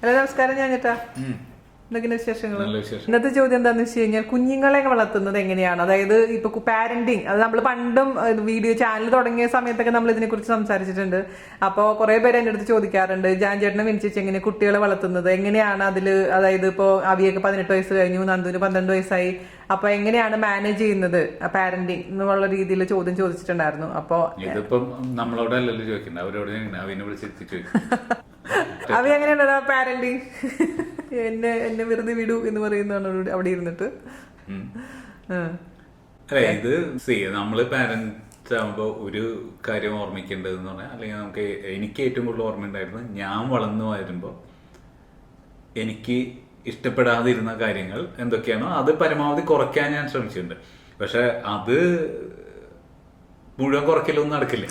Hello, നമസ്കാരം. ഞാൻ ചേട്ടാ, എന്തൊക്കെയാണ് വിശേഷങ്ങൾ? ഇന്നത്തെ ചോദ്യം എന്താണെന്ന് വെച്ച് കഴിഞ്ഞാൽ, കുഞ്ഞുങ്ങളെ വളർത്തുന്നത് എങ്ങനെയാണ്? അതായത് ഇപ്പൊ പാരന്റിങ്, അത് നമ്മൾ പണ്ടും വീഡിയോ ചാനൽ തുടങ്ങിയ സമയത്തൊക്കെ നമ്മൾ ഇതിനെ കുറിച്ച് സംസാരിച്ചിട്ടുണ്ട്. അപ്പോൾ കുറെ പേര് എൻ്റെ അടുത്ത് ചോദിക്കാറുണ്ട്, ജാൻ ചേട്ടനെ വിനിച്ചേച്ചി എങ്ങനെ കുട്ടികളെ വളർത്തുന്നത്, എങ്ങനെയാണ് അതില്, അതായത് ഇപ്പോൾ അവിയൊക്കെ 18 വയസ്സ് കഴിഞ്ഞു, നന്ദുവിന് 12 വയസ്സായി, അപ്പൊ എങ്ങനെയാണ് മാനേജ് ചെയ്യുന്നത് പാരന്റിങ് എന്നുള്ള രീതിയിൽ ചോദ്യം ചോദിച്ചിട്ടുണ്ടായിരുന്നു. അപ്പൊ ഇതിപ്പം നമ്മളോടല്ലല്ലോ ചോദിക്കുന്നത്, അവരോട് അവനെ വിളിച്ച് അവ എങ്ങനെയാണ് പാരന്റിങ്? എന്നെ വെറുതെ വിടൂ എന്ന് പറയുന്നതാണ് അവിടെ ഇരുന്നിട്ട്. അല്ലെ, ഇത് നമ്മള് പാരന്റ്സ് ആകുമ്പോ ഒരു കാര്യം ഓർമ്മിക്കേണ്ടതെന്ന് പറഞ്ഞാൽ, അല്ലെങ്കിൽ എനിക്ക് ഏറ്റവും കൂടുതൽ ഓർമ്മയുണ്ടായിരുന്നു, ഞാൻ വളർന്നു വരുമ്പോ എനിക്ക് ഇഷ്ടപ്പെടാതിരുന്ന കാര്യങ്ങൾ എന്തൊക്കെയാണോ അത് പരമാവധി കുറയ്ക്കാൻ ഞാൻ ശ്രമിച്ചിട്ടുണ്ട്. പക്ഷെ അത് മുഴുവൻ കുറയ്ക്കലൊന്നും നടക്കില്ല.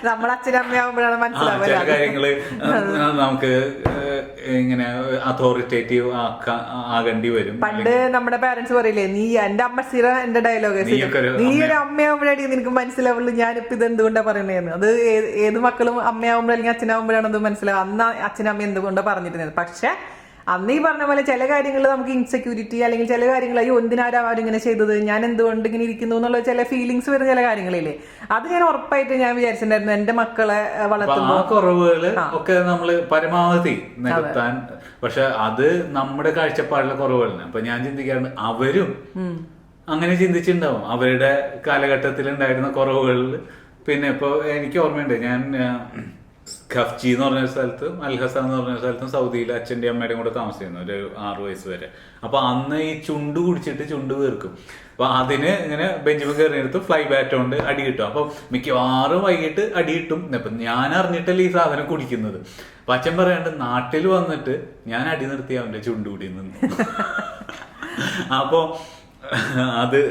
നമ്മൾ അച്ഛനമ്മയാകുമ്പോഴാണ് മനസ്സിലാവുക ചില കാര്യങ്ങള് നമുക്ക് ഇങ്ങനെ അതോറിറ്റേറ്റീവ് ആകേണ്ടി വരും. പണ്ട് നമ്മുടെ പാരന്റ്സ് പറയില്ലേ, നീ എന്റെ അമ്മ സ്ഥിരം എന്റെ ഡയലോഗ്, നീ ഒരു അമ്മയാകുമ്പോഴാണ് നിനക്ക് മനസ്സിലാവുള്ളൂ ഞാനിപ്പോ ഇത് എന്തുകൊണ്ടാ പറയണേന്ന്. അത് ഏത് മക്കളും അമ്മയാകുമ്പോഴും അല്ലെങ്കിൽ അച്ഛനാകുമ്പോഴാണ് അത് മനസ്സിലാവുക. അന്ന് അച്ഛനമ്മ എന്തുകൊണ്ടാ പറഞ്ഞിരുന്നത്. പക്ഷെ അന്ന് ഈ പറഞ്ഞ പോലെ ചില കാര്യങ്ങൾ നമുക്ക് ഇൻസെക്യൂരിറ്റി, അല്ലെങ്കിൽ ചില കാര്യങ്ങൾ അയ്യോ എന്തിനാരാ അവരിങ്ങനെ ചെയ്തത്, ഞാൻ എന്തുകൊണ്ട് ഇങ്ങനെ ഇരിക്കുന്നു എന്നുള്ള ചില ഫീലിങ്സ് വരുന്ന ചില കാര്യങ്ങളില്ലേ, അത് ഞാൻ ഉറപ്പായിട്ട് ഞാൻ വിചാരിച്ചിട്ടുണ്ടായിരുന്നു എന്റെ മക്കളെ വളർത്തുമ്പോൾ കുറവുകള് ഒക്കെ നമ്മള് പരമാവധി നികത്താൻ. പക്ഷെ അത് നമ്മുടെ കാഴ്ചപ്പാടിലെ കുറവുകളാണ്. അപ്പൊ ഞാൻ ചിന്തിക്കാറുണ്ട്, അവരും അങ്ങനെ ചിന്തിച്ചിട്ടുണ്ടാവും അവരുടെ കാലഘട്ടത്തിൽ ഉണ്ടായിരുന്ന കുറവുകളിൽ. പിന്നെ ഇപ്പൊ എനിക്ക് ഓർമ്മയുണ്ട്, ഞാൻ ഖഫ്ജി എന്ന് പറഞ്ഞ സ്ഥലത്ത്, അൽഹസ എന്ന് പറഞ്ഞ സ്ഥലത്തും സൗദിയിൽ അച്ഛൻ്റെ അമ്മയുടെയും കൂടെ താമസിക്കുന്നു ഒരു 6 വയസ്സ് വരെ. അപ്പൊ അന്ന് ഈ ചുണ്ട് കുടിച്ചിട്ട് ചുണ്ട് വീർക്കും. അപ്പൊ അതിന് ഇങ്ങനെ ബെഞ്ചിമ കയറിയെടുത്ത് ഫ്ലൈ ബാറ്റ് കൊണ്ട് അടി കിട്ടും. അപ്പൊ മിക്കവാറും വൈകിട്ട് അടി കിട്ടും. ഇപ്പൊ ഞാൻ അറിഞ്ഞിട്ടല്ലേ ഈ സാധനം കുടിക്കുന്നത്. അപ്പൊ അച്ഛൻ പറയാണ്ട്, നാട്ടിൽ വന്നിട്ട് ഞാൻ അടി നിർത്തി അവന്റെ ചുണ്ട് കൂടി നിന്ന്. അപ്പൊ അത്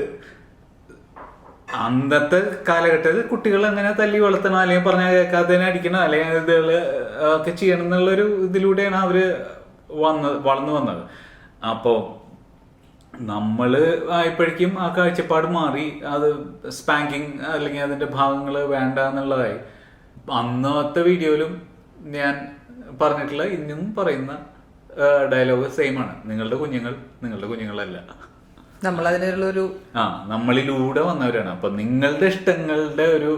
അന്നത്തെ കാലഘട്ടത്തിൽ കുട്ടികൾ എങ്ങനെ തല്ലി വളർത്തണം, അല്ലെങ്കിൽ പറഞ്ഞാൽ കേൾക്കാത്തതിനെ അടിക്കണം, അല്ലെങ്കിൽ ഇതുകള് ഒക്കെ ചെയ്യണം എന്നുള്ളൊരു ഇതിലൂടെയാണ് അവര് വളർന്നു വന്നത്. അപ്പോ നമ്മള് ആയപ്പോഴേക്കും ആ കാഴ്ചപ്പാട് മാറി, അത് സ്പാങ്കിങ് അല്ലെങ്കിൽ അതിന്റെ ഭാഗങ്ങൾ വേണ്ട എന്നുള്ളതായി. അന്നത്തെ വീഡിയോയിലും ഞാൻ പറഞ്ഞിട്ടുള്ള, ഇന്നും പറയുന്ന ഡയലോഗ് സെയിം ആണ്. നിങ്ങളുടെ കുഞ്ഞുങ്ങൾ നിങ്ങളുടെ കുഞ്ഞുങ്ങളല്ല, നമ്മളതിനുള്ളൊരു നമ്മളിലൂടെ വന്നവരാണ്. അപ്പൊ നിങ്ങളുടെ ഇഷ്ടങ്ങളുടെ ഒരു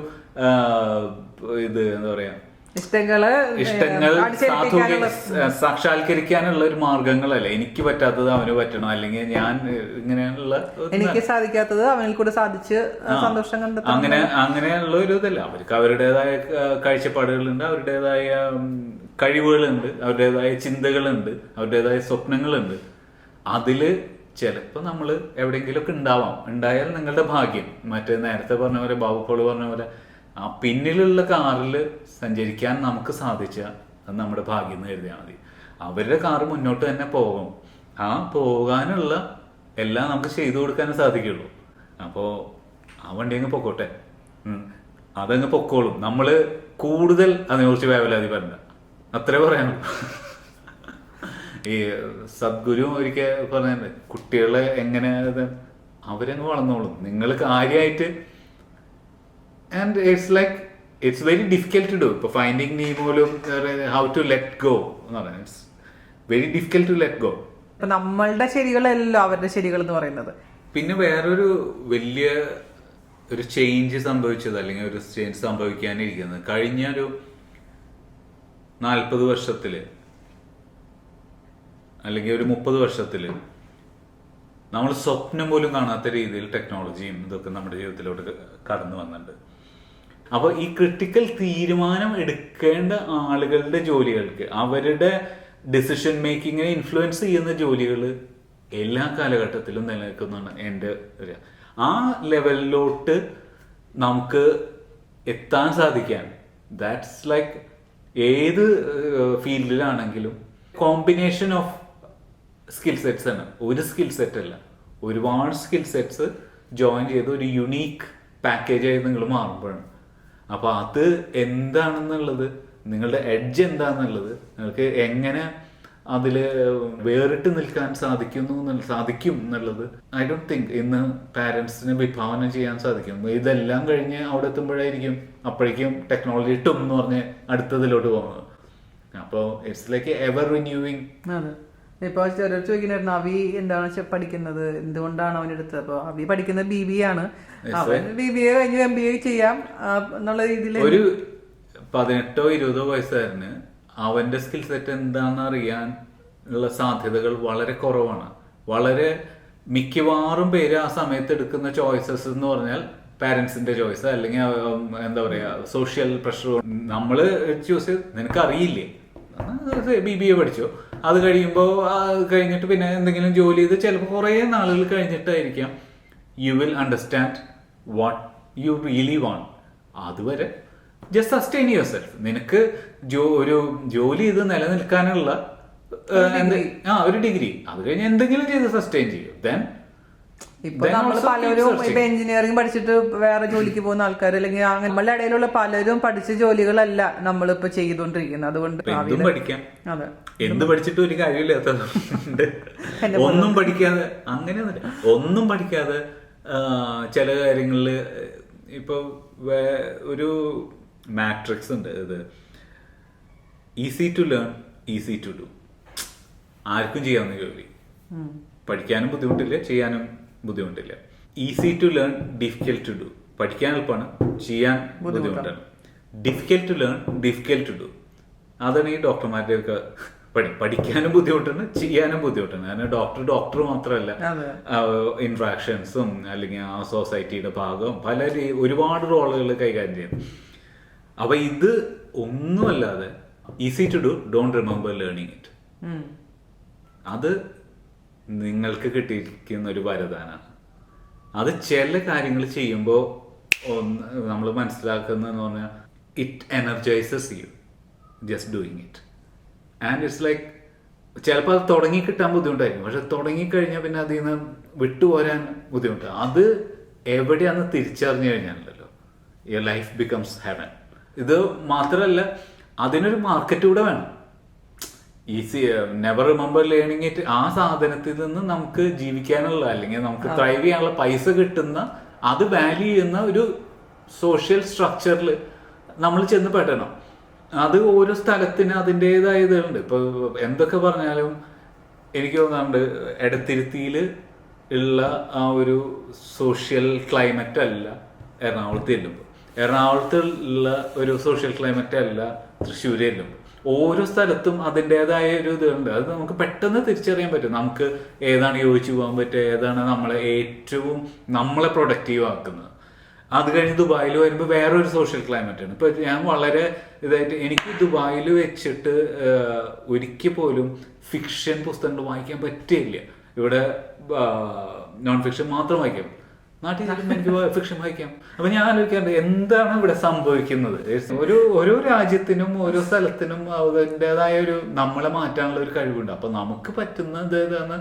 ഇത് എന്താ പറയാ, ഇഷ്ടങ്ങൾ സാക്ഷാത്കരിക്കാനുള്ള ഒരു മാർഗങ്ങളല്ല. എനിക്ക് പറ്റാത്തത് അവന് പറ്റണം, അല്ലെങ്കിൽ ഞാൻ ഇങ്ങനെയുള്ള, എനിക്ക് സാധിക്കാത്തത് അവനിൽ കൂടെ സാധിച്ച് സന്തോഷം കണ്ടെത്താൻ, അങ്ങനെയുള്ള ഒരു ഇതല്ല. അവർക്ക് അവരുടേതായ കാഴ്ചപ്പാടുകളുണ്ട്, അവരുടേതായ കഴിവുകളുണ്ട്, അവരുടേതായ ചിന്തകളുണ്ട്, അവരുടേതായ സ്വപ്നങ്ങളുണ്ട്. അതില് ചിലപ്പോ നമ്മള് എവിടെയെങ്കിലുമൊക്കെ ഉണ്ടായാൽ നിങ്ങളുടെ ഭാഗ്യം. മറ്റേ നേരത്തെ പറഞ്ഞ പോലെ, ബാബുപോള് പറഞ്ഞ പോലെ, ആ പിന്നിലുള്ള കാറിൽ സഞ്ചരിക്കാൻ നമുക്ക് സാധിച്ചാൽ അത് നമ്മുടെ ഭാഗ്യം എന്ന് കരുതിയാൽ മതി. അവരുടെ കാറ് മുന്നോട്ട് തന്നെ പോകും. ആ പോകാനുള്ള എല്ലാം നമുക്ക് ചെയ്തു കൊടുക്കാനേ സാധിക്കുള്ളൂ. അപ്പോ ആ വണ്ടി അങ്ങ് പൊക്കോട്ടെ, അതങ്ങ് പൊക്കോളും. നമ്മള് കൂടുതൽ അതിനെക്കുറിച്ച് വേവലാതി പറയണ്ട, അത്രേ പറയാനുള്ളൂ. ഈ സദ്ഗുരു ഒരിക്കൽ പറഞ്ഞ, കുട്ടികളെ എങ്ങനെ അവരങ്ങ് വളർന്നോളും, നിങ്ങൾ കാര്യമായിട്ട്. And it's very difficult to do. ഇപ്പൊ ഫൈൻഡിങ് നീമോലും ഹൗ ടു ലെറ്റ് ഗോ എന്ന് പറയാം, it's very difficult to let go. നമ്മളുടെ ശരികളല്ലോ അവരുടെ ശരികൾ എന്ന് പറയുന്നത്. പിന്നെ വേറൊരു വലിയ ഒരു ചേഞ്ച് സംഭവിച്ചത്, അല്ലെങ്കിൽ ഒരു ചേഞ്ച് സംഭവിക്കാനിരിക്കുന്നത് കഴിഞ്ഞ ഒരു 40 വർഷത്തില് അല്ലെങ്കിൽ ഒരു 30 വർഷത്തില് നമ്മൾ സ്വപ്നം പോലും കാണാത്ത രീതിയിൽ ടെക്നോളജിയും ഇതൊക്കെ നമ്മുടെ ജീവിതത്തിലോട്ട് കടന്നു വന്നിട്ടുണ്ട്. അപ്പൊ ഈ ക്രിട്ടിക്കൽ തീരുമാനം എടുക്കേണ്ട ആളുകളുടെ ജോലികൾക്ക്, അവരുടെ ഡിസിഷൻ മേക്കിങ്ങിനെ ഇൻഫ്ലുവൻസ് ചെയ്യുന്ന ജോലികൾ എല്ലാ കാലഘട്ടത്തിലും നിലനിൽക്കുന്നതാണ് എൻ്റെ ഒരു. ആ ലെവലിലോട്ട് നമുക്ക് എത്താൻ സാധിക്കാൻ, ദാറ്റ്സ് ലൈക്ക് ഏത് ഫീൽഡിലാണെങ്കിലും കോമ്പിനേഷൻ ഓഫ് സ്കിൽ സെറ്റ്സ് ആണ്. ഒരു സ്കിൽ സെറ്റ് അല്ല, ഒരുപാട് സ്കിൽ സെറ്റ്സ് ജോയിൻ ചെയ്ത് ഒരു യുണീക്ക് പാക്കേജായി നിങ്ങൾ മാറുമ്പോഴാണ്. അപ്പൊ അത് എന്താണെന്നുള്ളത്, നിങ്ങളുടെ എഡ്ജ് എന്താണെന്നുള്ളത്, നിങ്ങൾക്ക് എങ്ങനെ അതിൽ വേറിട്ട് നിൽക്കാൻ സാധിക്കും എന്നുള്ളത് ഐ ഡോണ്ട് തിങ്ക് ഇന്ന് പാരന്റ്സിന് വിഭാവനം ചെയ്യാൻ സാധിക്കും. ഇതെല്ലാം കഴിഞ്ഞ് അവിടെ എത്തുമ്പോഴായിരിക്കും അപ്പോഴേക്കും ടെക്നോളജി ഇട്ടും എന്ന് പറഞ്ഞ് അടുത്തതിലോട്ട് പോകുന്നത്. അപ്പോൾ ഇറ്റ്സ് ലൈക്ക് എവർ റിന്യൂവിങ്. അതെ. ഇപ്പൊ ചെറിയ ചോദിക്കുന്നായിരുന്നു അവി എന്താണ് പഠിക്കുന്നത്, എന്തുകൊണ്ടാണ് അവൻ എടുത്തത്. അപ്പൊ അവി പഠിക്കുന്നത് BBA ആണ്. അവൻ BBA കഴിഞ്ഞ് MBA ചെയ്യാം എന്നുള്ള രീതിയിൽ. ഒരു 18-20 വയസ്സുകാരന് അവന്റെ സ്കിൽ സെറ്റ് എന്താണെന്ന് അറിയാൻ ഉള്ള സാധ്യതകൾ വളരെ കുറവാണ്. വളരെ മിക്കവാറും പേര് ആ സമയത്ത് എടുക്കുന്ന ചോയ്സസ് എന്ന് പറഞ്ഞാൽ പാരന്റ്സിന്റെ ചോയ്സ്, അല്ലെങ്കിൽ എന്താ പറയാ സോഷ്യൽ പ്രഷർ. നമ്മള് ചൂസ് ചെയ്ത് നിനക്ക് അറിയില്ലേ, BBA പഠിച്ചോ, അത് കഴിയുമ്പോൾ കഴിഞ്ഞിട്ട് പിന്നെ എന്തെങ്കിലും ജോലി ചെയ്ത് ചിലപ്പോൾ കുറേ നാളുകൾ കഴിഞ്ഞിട്ടായിരിക്കാം you will understand what you really want. അതുവരെ ജസ്റ്റ് സസ്റ്റെയിൻ യുവർ സെൽഫ്. നിനക്ക് ഒരു ജോലി ചെയ്ത് നിലനിൽക്കാനുള്ള ഒരു ഡിഗ്രി, അത് കഴിഞ്ഞ് എന്തെങ്കിലും ചെയ്ത് സസ്റ്റെയിൻ ചെയ്യും. ദെൻ ഇപ്പൊ നമ്മൾ പലരും ഇപ്പൊ എഞ്ചിനീയറിംഗ് പഠിച്ചിട്ട് വേറെ ജോലിക്ക് പോകുന്ന ആൾക്കാർ, അല്ലെങ്കിൽ നമ്മളുടെ ഇടയിലുള്ള പലരും പഠിച്ച ജോലികളല്ല നമ്മളിപ്പോ ചെയ്തുകൊണ്ടിരിക്കുന്നത്. അതുകൊണ്ട് എന്തും പഠിക്കാം. അതെ, എന്ത് പഠിച്ചിട്ട് ഒരു കാര്യമില്ലാത്തതുണ്ട്. ഒന്നും പഠിക്കാതെ അങ്ങനെയൊന്നുമില്ല. ഒന്നും പഠിക്കാതെ ചില കാര്യങ്ങളില് ഇപ്പൊ ഒരു മാട്രിക്സ് ഉണ്ട്, ഇത് easy to learn easy to do. ആർക്കും ചെയ്യാവുന്ന ജോലി, പഠിക്കാനും ബുദ്ധിമുട്ടില്ല, ചെയ്യാനും ബുദ്ധിമുട്ടില്ല. Easy to learn difficult to do. പഠിക്കാൻ എളുപ്പമാണ്, ചെയ്യാൻ ബുദ്ധിമുട്ടാണ്. Difficult to learn difficult to do. അതാണ് ഈ ഡോക്ടർമാരുടെ ഒക്കെ പഠിക്കാനും ബുദ്ധിമുട്ടാണ്, ചെയ്യാനും ബുദ്ധിമുട്ടാണ്. കാരണം ഡോക്ടർ മാത്രമല്ല, ഇന്ററാക്ഷൻസും അല്ലെങ്കിൽ ആ സൊസൈറ്റിയുടെ ഭാഗവും ഒരുപാട് റോളുകൾ കൈകാര്യം ചെയ്യുന്നു. അപ്പൊ ഇത് ഒന്നുമല്ലാതെ easy to do, don't remember learning it. അത് നിങ്ങൾക്ക് കിട്ടിയിരിക്കുന്ന ഒരു വരദാനാണ്. അത് ചില കാര്യങ്ങൾ ചെയ്യുമ്പോൾ നമ്മൾ മനസ്സിലാക്കുന്നതെന്ന് പറഞ്ഞാൽ it energises you just doing it. And it's like ചിലപ്പോൾ അത് തുടങ്ങി കിട്ടാൻ ബുദ്ധിമുട്ടായിരിക്കും, പക്ഷെ തുടങ്ങിക്കഴിഞ്ഞാൽ പിന്നെ അതിൽ നിന്ന് വിട്ടുപോരാൻ ബുദ്ധിമുട്ടാണ്. അത് എവിടെയാണെന്ന് തിരിച്ചറിഞ്ഞു കഴിഞ്ഞാലല്ലോ യുവർ ലൈഫ് ബിക്കംസ് ഹെവൻ. ഇത് മാത്രമല്ല, അതിനൊരു മാർക്കറ്റ് കൂടെ വേണം. Easy never remember learning it. ആ സാധനത്തിൽ നിന്ന് നമുക്ക് ജീവിക്കാനുള്ള അല്ലെങ്കിൽ നമുക്ക് ത്രൈവ് ചെയ്യാനുള്ള പൈസ കിട്ടുന്ന, അത് വാല്യൂ ചെയ്യുന്ന ഒരു സോഷ്യൽ സ്ട്രക്ചറിൽ നമ്മൾ ചെന്ന് പെടണം. അത് ഓരോ സ്ഥലത്തിന് അതിൻ്റെതായ ഇതുണ്ട്. ഇപ്പൊ എന്തൊക്കെ പറഞ്ഞാലും എനിക്ക് തോന്നാറുണ്ട് എടത്തിരുത്തിയിൽ ഉള്ള ആ ഒരു സോഷ്യൽ ക്ലൈമറ്റ് അല്ല എറണാകുളത്ത് ചെല്ലുമ്പോൾ, എറണാകുളത്തുള്ള ഒരു സോഷ്യൽ ക്ലൈമറ്റ് അല്ല തൃശ്ശൂർ ചെല്ലുമ്പോൾ. ഓരോ സ്ഥലത്തും അതിൻ്റെതായ ഒരു ഇതുണ്ട്. അത് നമുക്ക് പെട്ടെന്ന് തിരിച്ചറിയാൻ പറ്റും. നമുക്ക് ഏതാണ് യോജിച്ചു പോകാൻ പറ്റുക, ഏതാണ് നമ്മളെ പ്രൊഡക്റ്റീവ് ആക്കുന്നത്. അത് കഴിഞ്ഞ് ദുബായിൽ വരുമ്പോൾ വേറൊരു സോഷ്യൽ ക്ലൈമറ്റ് ആണ്. ഇപ്പൊ ഞാൻ വളരെ ഇതായിട്ട് എനിക്ക് ദുബായിൽ വെച്ചിട്ട് ഒരിക്കൽ പോലും ഫിക്ഷൻ പുസ്തകങ്ങൾ വായിക്കാൻ പറ്റില്ല. ഇവിടെ നോൺ ഫിക്ഷൻ മാത്രം വായിക്കാം. നാട്ടിൽ എനിക്ക് ഫിക്ഷൻ വായിക്കാം. അപ്പൊ ഞാൻ ആലോചിക്കാറുണ്ട് എന്താണ് ഇവിടെ സംഭവിക്കുന്നത്. ഓരോ രാജ്യത്തിനും ഓരോ സ്ഥലത്തിനും അതിൻ്റെതായ ഒരു നമ്മളെ മാറ്റാനുള്ള ഒരു കഴിവുണ്ട്. അപ്പൊ നമുക്ക് പറ്റുന്നത് ഏതാണ്,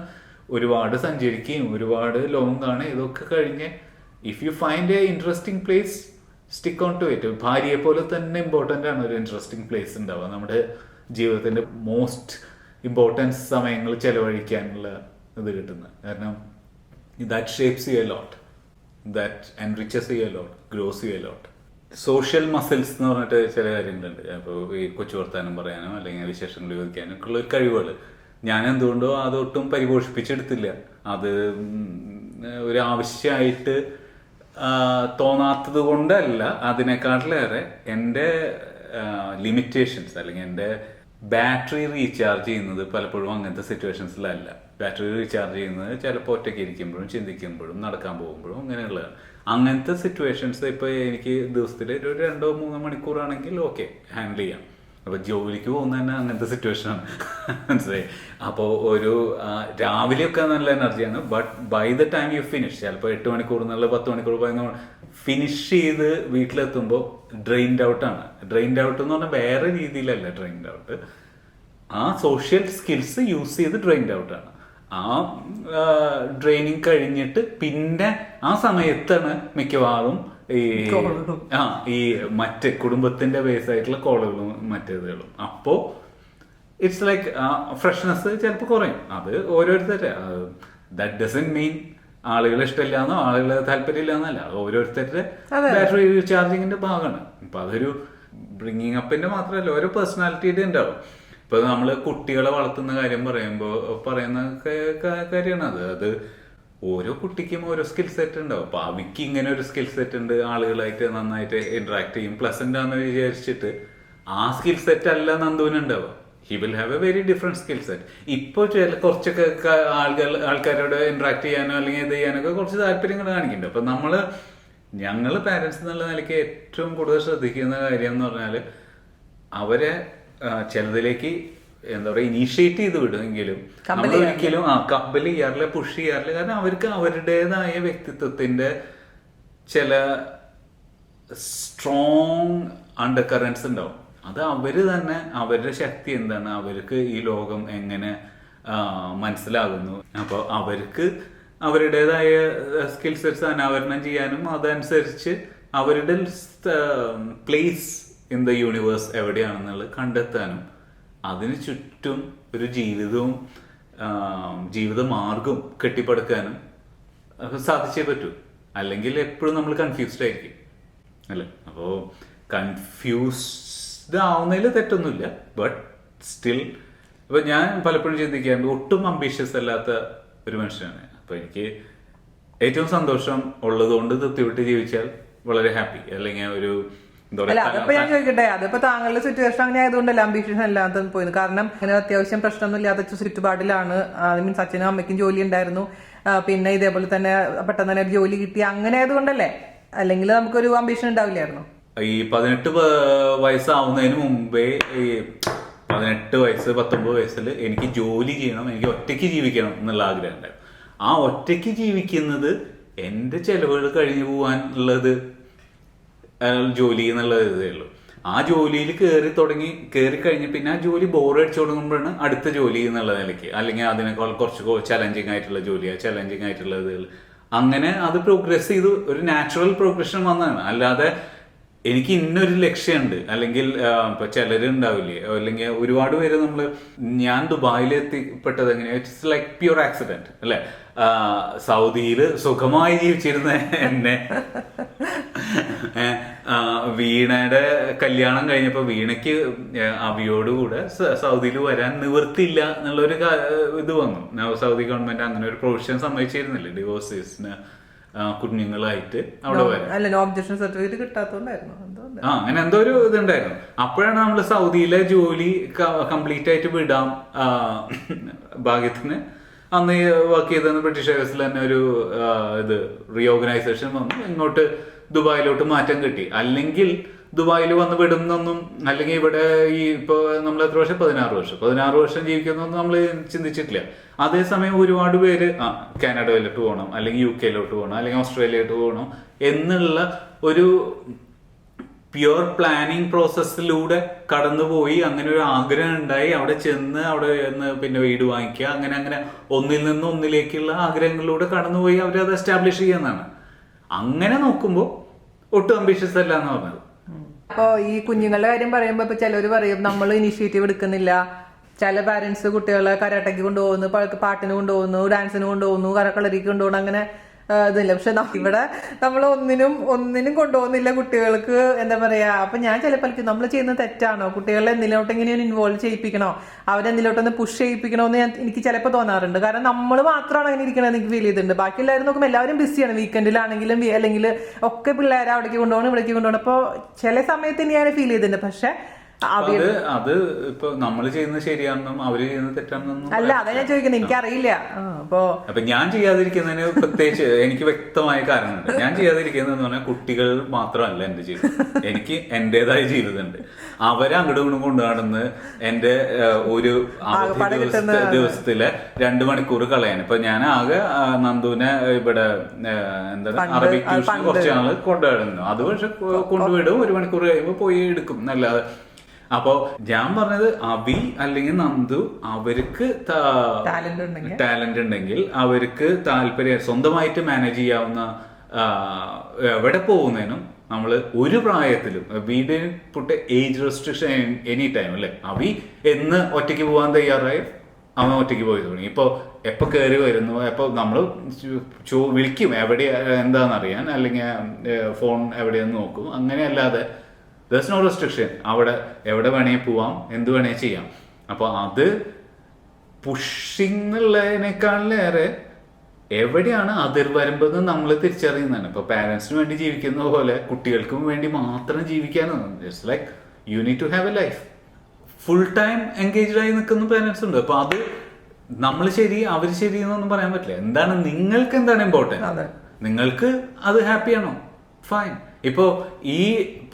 ഒരുപാട് സഞ്ചരിക്കുകയും ഒരുപാട് ലോങ് കാണുക, ഇതൊക്കെ കഴിഞ്ഞ് if you find a interesting place stick on to it. ഭാര്യയെ പോലെ തന്നെ ഇമ്പോർട്ടൻ്റ് ആണ് ഒരു ഇൻട്രസ്റ്റിംഗ് പ്ലേസ് ഉണ്ടാവുക. നമ്മുടെ ജീവിതത്തിന്റെ മോസ്റ്റ് ഇമ്പോർട്ടൻസ് സമയങ്ങൾ ചെലവഴിക്കാനുള്ള ഇത് കിട്ടുന്നത്. കാരണം that shapes you a lot, that enriches you a lot, grows you a lot. Social muscles എന്ന് പറഞ്ഞിട്ട് ചില കാര്യങ്ങളുണ്ട്. അപ്പോൾ ഈ കൊച്ചു വർത്താനം പറയാനോ അല്ലെങ്കിൽ വിശേഷങ്ങൾ വിവരിക്കാനോ ഒക്കെ ഉള്ള കഴിവുകൾ ഞാൻ എന്തുകൊണ്ടോ അതൊട്ടും പരിപോഷിപ്പിച്ചെടുത്തില്ല. അത് ഒരു ആവശ്യമായിട്ട് തോന്നാത്തത് കൊണ്ടല്ല, അതിനെക്കാട്ടിലേറെ എൻ്റെ ലിമിറ്റേഷൻസ് അല്ലെങ്കിൽ എൻ്റെ ബാറ്ററി റീചാർജ് ചെയ്യുന്നത് പലപ്പോഴും അങ്ങനത്തെ സിറ്റുവേഷൻസിലല്ല. ബാറ്ററി റീചാർജ് ചെയ്യുന്നത് ചിലപ്പോൾ ഒറ്റയ്ക്ക് ഇരിക്കുമ്പോഴും ചിന്തിക്കുമ്പോഴും നടക്കാൻ പോകുമ്പോഴും അങ്ങനെയുള്ളതാണ്. അങ്ങനത്തെ സിറ്റുവേഷൻസ് ഇപ്പോൾ എനിക്ക് ദിവസത്തിൽ ഒരു 2-3 മണിക്കൂറാണെങ്കിൽ ഓക്കെ ഹാൻഡിൽ ചെയ്യാം. അപ്പോൾ ജോലിക്ക് പോകുന്ന തന്നെ അങ്ങനത്തെ സിറ്റുവേഷനാണ്, മനസ്സിലായി. അപ്പോൾ ഒരു രാവിലെയൊക്കെ നല്ല എനർജിയാണ്, but by the time you finish, ചിലപ്പോൾ 8 മണിക്കൂർ എന്നുള്ള 10 മണിക്കൂർ 11 ഫിനിഷ് ചെയ്ത് വീട്ടിലെത്തുമ്പോൾ ഡ്രെയിൻഡ് ഔട്ടാണ്. ഡ്രെയിൻഡ് ഔട്ട് എന്ന് പറഞ്ഞാൽ വേറെ രീതിയിലല്ല ഡ്രെയിൻഡ് ഔട്ട്, ആ സോഷ്യൽ സ്കിൽസ് യൂസ് ചെയ്ത് ഡ്രെയിൻഡ് ഔട്ടാണ്. ആ ഡ്രെയിനിങ് കഴിഞ്ഞിട്ട് പിന്നെ ആ സമയത്താണ് മിക്കവാറും ഈ മറ്റ് കുടുംബത്തിന്റെ ബേസ് ആയിട്ടുള്ള കോളുകളും മറ്റേതുകളും. അപ്പോ ഇറ്റ്സ് ലൈക്ക് ഫ്രഷ്നെസ് ചിലപ്പോൾ കുറയും. അത് ഓരോരുത്തരുടെ ദാറ്റ് ഡസന്റ് മീൻ ആളുകളെ ഇഷ്ടമില്ലാന്നോ ആളുകളെ താല്പര്യമില്ല എന്നല്ല, ഓരോരുത്തരുടെ ബാറ്ററി റീചാർജിങ്ങിന്റെ ഭാഗമാണ്. അപ്പൊ അതൊരു ബ്രിങ്ങിങ് അപ്പിന്റെ മാത്രമല്ല, ഓരോ പേഴ്സണാലിറ്റിയുടെ ഉണ്ടാവും. ഇപ്പൊ നമ്മള് കുട്ടികളെ വളർത്തുന്ന കാര്യം പറയുന്ന കാര്യമാണ് അത് ഓരോ കുട്ടിക്കും ഓരോ സ്കിൽ സെറ്റ് ഉണ്ടാവും. അപ്പൊ അവയ്ക്ക് ഇങ്ങനെ ഒരു സ്കിൽ സെറ്റ് ഉണ്ട്, ആളുകളായിട്ട് നന്നായിട്ട് ഇന്ററാക്ട് ചെയ്യും, പ്ലസന്റ് ആണെന്ന് വിചാരിച്ചിട്ട് ആ സ്കിൽ സെറ്റ് അല്ല നന്ദുവിനുണ്ടാവുക. He will have a very different skill set. ഇപ്പോൾ കുറച്ചൊക്കെ ആൾക്കാരോട് ഇന്ററാക്ട് ചെയ്യാനോ അല്ലെങ്കിൽ ഇത് ചെയ്യാനൊക്കെ കുറച്ച് താല്പര്യങ്ങൾ കാണിക്കുന്നുണ്ട്. അപ്പൊ ഞങ്ങള് പാരന്റ്സ് എന്നുള്ള നിലയ്ക്ക് ഏറ്റവും കൂടുതൽ ശ്രദ്ധിക്കുന്ന കാര്യം എന്ന് പറഞ്ഞാല് അവരെ ചിലതിലേക്ക് എന്താ പറയുക ഇനീഷ്യേറ്റ് ചെയ്ത് വിടുമെങ്കിലും നമ്മൾ ഒരിക്കലും കമ്പൽ ചെയ്യാറില്ല, പുഷ് ചെയ്യാറില്ല. കാരണം അവർക്ക് അവരുടേതായ വ്യക്തിത്വത്തിന്റെ ചില സ്ട്രോങ് അണ്ടർ കറൻസ് ഉണ്ടാവും. അത് അവര് തന്നെ അവരുടെ ശക്തി എന്താണ്, അവർക്ക് ഈ ലോകം എങ്ങനെ മനസ്സിലാകുന്നു, അപ്പോൾ അവർക്ക് അവരുടേതായ സ്കിൽ സെറ്റ്സ് അനാവരണം ചെയ്യാനും അതനുസരിച്ച് അവരുടെ പ്ലേസ് ഇൻ ദ യൂണിവേഴ്സ് എവിടെയാണെന്നുള്ളത് കണ്ടെത്താനും അതിന് ചുറ്റും ഒരു ജീവിത മാർഗം കെട്ടിപ്പടുക്കാനും സാധിച്ചേ പറ്റൂ. അല്ലെങ്കിൽ എപ്പോഴും നമ്മൾ കൺഫ്യൂസ്ഡ് ആയിരിക്കും അല്ലേ. അപ്പോൾ കൺഫ്യൂസ്ഡ് ആവുന്നതിൽ തെറ്റൊന്നുമില്ല. ബട്ട് സ്റ്റിൽ ഇപ്പൊ ഞാൻ പലപ്പോഴും ചിന്തിക്കാറുണ്ട്, ഒട്ടും അംബീഷ്യസ് അല്ലാത്ത ഒരു മനുഷ്യനാണ്. അപ്പൊ എനിക്ക് ഏറ്റവും സന്തോഷം ഉള്ളതുകൊണ്ട് തൃപ്തിവിട്ട് ജീവിച്ചാൽ വളരെ ഹാപ്പി. അല്ലെങ്കിൽ ഒരു അതിപ്പോ ഞാൻ ചോദിക്കട്ടെ, അതിപ്പോ താങ്കളുടെ സിറ്റുവേഷൻ അങ്ങനെ ആയതുകൊണ്ടല്ല അംബീഷൻ അല്ലാതെ പോയത്. കാരണം അങ്ങനെ അത്യാവശ്യം പ്രശ്നമൊന്നും ഇല്ലാത്ത ചുറ്റുപാടിലാണ്. മീൻസ് അച്ഛനും അമ്മയ്ക്കും ജോലി ഉണ്ടായിരുന്നു, പിന്നെ ഇതേപോലെ തന്നെ പെട്ടെന്ന് തന്നെ ഒരു ജോലി കിട്ടി, അങ്ങനെ ആയതുകൊണ്ടല്ലേ? അല്ലെങ്കിൽ നമുക്കൊരു അംബീഷൻ ഉണ്ടാവില്ലായിരുന്നു. ഈ 18 വയസ്സാവുന്നതിന് മുമ്പേ, ഈ 18 വയസ്സ് 19 വയസ്സിൽ എനിക്ക് ജോലി ചെയ്യണം, എനിക്ക് ഒറ്റയ്ക്ക് ജീവിക്കണം എന്നുള്ള ആഗ്രഹം ഉണ്ടായിരുന്നു. ആ ഒറ്റയ്ക്ക് ജീവിക്കുന്നത് എന്റെ ചെലവുകൾ കഴിഞ്ഞു പോകാനുള്ളത് ജോലി എന്നുള്ളത് ഇതേ ഉള്ളൂ. ആ ജോലിയിൽ കയറി കഴിഞ്ഞ് പിന്നെ ആ ജോലി ബോറടിച്ചു തുടങ്ങുമ്പോഴാണ് അടുത്ത ജോലി എന്നുള്ള നിലയ്ക്ക്, അല്ലെങ്കിൽ അതിനേക്കാൾ കുറച്ച് ചലഞ്ചിങ് ആയിട്ടുള്ള ജോലിയാണ്, ചലഞ്ചിങ് ആയിട്ടുള്ള ഇതുകൾ, അങ്ങനെ അത് പ്രോഗ്രസ് ചെയ്ത് ഒരു നാച്ചുറൽ പ്രോഗ്രഷൻ വന്നതാണ്. അല്ലാതെ എനിക്ക് ഇന്നൊരു ലക്ഷ്യമുണ്ട്, അല്ലെങ്കിൽ ഇപ്പൊ ചിലരുണ്ടാവില്ലേ, അല്ലെങ്കിൽ ഒരുപാട് പേര് ഞാൻ ദുബായിൽ എത്തിപ്പെട്ടത് എങ്ങനെയാ, ഇറ്റ്സ് ലൈക്ക് പ്യൂർ ആക്സിഡന്റ് അല്ലെ. സൗദിയിൽ സുഖമായി ജീവിച്ചിരുന്ന എന്നെ വീണയുടെ കല്യാണം കഴിഞ്ഞപ്പോ വീണയ്ക്ക് അവിയോടുകൂടെ സൗദിയിൽ വരാൻ നിവൃത്തിയില്ല എന്നുള്ളൊരു ഇത് വന്നു. സൗദി ഗവൺമെന്റ് അങ്ങനെ ഒരു പ്രൊവിഷൻ സമ്മതിച്ചിരുന്നില്ല ഡിവോഴ്സേഴ്സിന് കുഞ്ഞുങ്ങളായിട്ട് അവിടെ വരാൻ. ഒബ്ജക്ഷൻ സർട്ടിഫിക്കറ്റ് കിട്ടാത്തതുകൊണ്ടായിരുന്നു. അങ്ങനെ എന്തോ ഒരു ഇതുണ്ടായിരുന്നു. അപ്പോഴാണ് നമ്മൾ സൗദിയിലെ ജോലി കംപ്ലീറ്റ് ആയിട്ട് വിടാം ഭാഗ്യത്തിന്. അന്ന് വർക്ക് ചെയ്ത ബ്രിട്ടീഷേഴ്സിൽ തന്നെ ഒരു ഇത് റീഓർഗനൈസേഷൻ വന്നു, ഇങ്ങോട്ട് ദുബായിലോട്ട് മാറ്റം കിട്ടി. അല്ലെങ്കിൽ ദുബായിൽ വന്ന് വിടുന്നൊന്നും, അല്ലെങ്കിൽ ഇവിടെ ഈ ഇപ്പൊ നമ്മൾ എത്ര വർഷം 16 വർഷം ജീവിക്കുന്നൊന്നും നമ്മൾ ചിന്തിച്ചിട്ടില്ല. അതേസമയം ഒരുപാട് പേര് കാനഡയിലോട്ട് പോകണം, അല്ലെങ്കിൽ UK പോകണം, അല്ലെങ്കിൽ ഓസ്ട്രേലിയയിലോട്ട് പോകണം എന്നുള്ള ഒരു പ്യുവർ പ്ലാനിങ് പ്രോസസ്സിലൂടെ കടന്നുപോയി. അങ്ങനെ ഒരു ആഗ്രഹം ഉണ്ടായി, അവിടെ ചെന്ന് പിന്നെ വീട് വാങ്ങിക്കുക, അങ്ങനെ ഒന്നിൽ നിന്ന് ഒന്നിലേക്കുള്ള ആഗ്രഹങ്ങളിലൂടെ കടന്നുപോയി അവരത് എസ്റ്റാബ്ലിഷ് ചെയ്യുന്നതാണ്. അങ്ങനെ നോക്കുമ്പോൾ ഒട്ടും അംബീഷ്യസ് അല്ല എന്ന് പറഞ്ഞത്. അപ്പൊ ഈ കുഞ്ഞുങ്ങളുടെ കാര്യം പറയുമ്പോ ഇപ്പൊ ചിലര് പറയും നമ്മൾ ഇനിഷ്യേറ്റീവ് എടുക്കുന്നില്ല. ചില പാരന്റ്സ് കുട്ടികളെ കരാട്ടയ്ക്ക് കൊണ്ടുപോകുന്നു, പാട്ടിന് കൊണ്ടുപോകുന്നു, ഡാൻസിന് കൊണ്ടുപോകുന്നു, കരക്കളരിക്ക് കൊണ്ടുപോകുന്നു, അങ്ങനെ ഇതില്ല. പക്ഷെ ഇവിടെ നമ്മൾ ഒന്നിനും കൊണ്ടുപോകുന്നില്ല കുട്ടികൾക്ക്. എന്താ പറയാ, അപ്പൊ ഞാൻ ചിലപ്പോൾ നമ്മൾ ചെയ്യുന്നത് തെറ്റാണോ, കുട്ടികളെ എന്തിലോട്ട് എങ്ങനെയാണ് ഇൻവോൾവ് ചെയ്യിപ്പിക്കണോ, അവരെന്തിലോട്ടൊന്ന് പുഷ് ചെയ്യിപ്പിക്കണോ എന്ന് എനിക്ക് ചിലപ്പോൾ തോന്നാറുണ്ട്. കാരണം നമ്മൾ മാത്രമാണ് അങ്ങനെ ഇരിക്കണമെന്ന് എനിക്ക് ഫീൽ ചെയ്തിട്ടുണ്ട്. ബാക്കി എല്ലാവരും നോക്കുമ്പോൾ എല്ലാവരും ബിസിയാണ്, വീക്കെൻഡിലാണെങ്കിലും അല്ലെങ്കിൽ ഒക്കെ പിള്ളേരെ അവിടേക്ക് കൊണ്ടുപോകണം ഇവിടേക്ക് കൊണ്ടുപോകണം. അപ്പോൾ ചില സമയത്ത് ഞാൻ ഫീൽ ചെയ്തിട്ടുണ്ട്. പക്ഷെ അത് ഇപ്പൊ നമ്മൾ ചെയ്യുന്നത് ശരിയാണെന്നും അവര് ചെയ്യുന്നത് തെറ്റാണെന്നും അല്ല, അതാ ഞാൻ ചോദിക്കുന്നത്, എനിക്കറിയില്ല. അപ്പൊ ഞാൻ ചെയ്യാതിരിക്കുന്നതിന് പ്രത്യേകിച്ച് എനിക്ക് വ്യക്തമായ കാരണമുണ്ട്. ഞാൻ ചെയ്യാതിരിക്കുന്നതെന്ന് പറഞ്ഞാൽ കുട്ടികൾ മാത്രമല്ല എന്റെ ജീവിതം, എനിക്ക് എന്റേതായ ജീവിതമുണ്ട്. അവരെ അങ്ങോട്ടും ഇങ്ങോട്ടും കൊണ്ടു നടന്ന് എന്റെ ഒരു ദിവസത്തിലെ 2 മണിക്കൂർ കളയാൻ. ഇപ്പൊ ഞാൻ ആകെ നന്ദുവിനെ ഇവിടെ അറബിക് ട്യൂഷൻ കുറച്ച് നാള് കൊണ്ടുവരുന്നു. അത് പക്ഷെ കൊണ്ടുവിടും, 1 മണിക്കൂർ കഴിയുമ്പോൾ പോയി എടുക്കും എന്നല്ലാതെ. അപ്പോ ഞാൻ പറഞ്ഞത് അബി അല്ലെങ്കിൽ നന്ദു അവർക്ക് ടാലന്റ് ഉണ്ടെങ്കിൽ അവർക്ക് താല്പര്യം സ്വന്തമായിട്ട് മാനേജ് ചെയ്യാവുന്ന എവിടെ പോകുന്നതിനും നമ്മൾ ഒരു പ്രായത്തിലും വീട് put age restriction any time അല്ലെ. അബി എന്ന് ഒറ്റയ്ക്ക് പോകാൻ തയ്യാറായി അവൻ ഒറ്റയ്ക്ക് പോയി തുടങ്ങി. ഇപ്പൊ എപ്പോ കയറി വരുന്നു, എപ്പോ നമ്മള് വിളിക്കും എവിടെ എന്താണെന്നറിയാൻ, അല്ലെങ്കിൽ ഫോൺ എവിടെയെന്ന് നോക്കും. അങ്ങനെയല്ലാതെ there's no restriction. അവിടെ എവിടെ വേണേ പോവാം, എന്ത് വേണേ ചെയ്യാം. അപ്പോൾ അത് പുഷിങ് എന്നുള്ളതിനേക്കാളിലേറെ എവിടെയാണ് അതിർവരമ്പെന്ന് നമ്മൾ തിരിച്ചറിയുന്നതാണ്. ഇപ്പൊ പാരന്റ്സിന് വേണ്ടി ജീവിക്കുന്ന പോലെ കുട്ടികൾക്കും വേണ്ടി മാത്രം ജീവിക്കാനാണ്. It's like you need to have a life. Full time engaged ആയി നിൽക്കുന്ന പാരന്റ്സ് ഉണ്ട്. അപ്പൊ അത് നമ്മൾ ശരി അവർ ശരി എന്നൊന്നും പറയാൻ പറ്റില്ല. എന്താണ് നിങ്ങൾക്ക് എന്താണ് ഇമ്പോർട്ടൻറ്റ്, നിങ്ങൾക്ക് അത് ഹാപ്പിയാണോ, ഫൈൻ. ഇപ്പോ ഈ